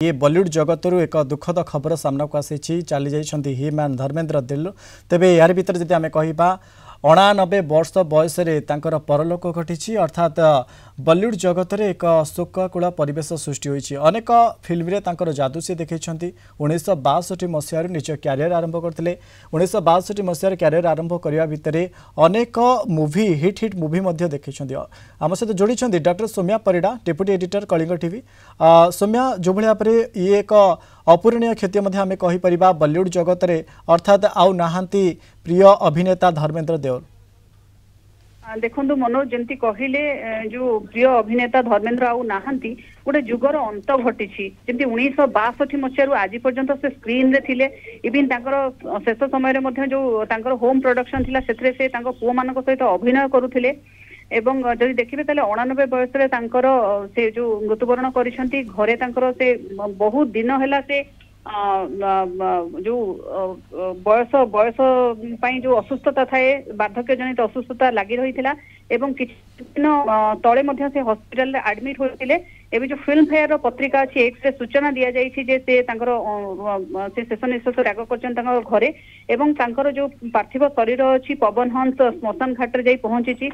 ये बॉलीवुड जगत एक दुखद खबर सामना को आसी चली जाइए हि मैन धर्मेंद्र दिल तेबे यार भीतर जदि आम कह 89 वर्ष बयस परलोक घटी अर्थात बॉलीवुड जगत में एक शोककूल परिवेश सृष्टि होती अनेक फिल्म रे जादू सी देखते 1962 मसीह निज क्यारियर आरंभ करते 1962 मसीह क्यारियर आरंभ करने भितर अनेक मूवी हिट मूवी देखते आम सहित जोड़ी doctor Soumya Parida deputy editor Kalinga TV Soumya जो भाई ये एक अपूरणीय क्षति आम कहीपर बॉलीवुड जगत में अर्थात आउ नहांती प्रिय अभिनेता धर्मेंद्र देओल। देखो मनोज जमती कहले जो प्रिय अभिनेता धर्मेंद्र आउ नहांती गोटे जुगर अंत घटी जमी 1962 मसीह आज पर्यंत से स्क्रीन रे थिले इवन शेष समय जो होम प्रोडक्शन थिला सेथरे से पुओ मान सहित अभिनय करुथिले एवं जदि देखिबे ताले 89 बयस रे से जो मृत्युवरण करिसेंती घरे से बहुत दिन हैला से जो बयस बयस जो असुस्थता थाए बार्धक्य जनित असुस्थता लगी रही एवं किछि दिन तले मध्य से हॉस्पिटल रे एडमिट होइतिले एबे जो फिल्म फेयर रो पत्रिका अछि एक्स रे सूचना दिया जाइछि जे से शेष निश्वास त्याग करछन घरे एवं जो पार्थिव शरीर अछि पवन हंस श्मशान घाट रे जाई पहुंची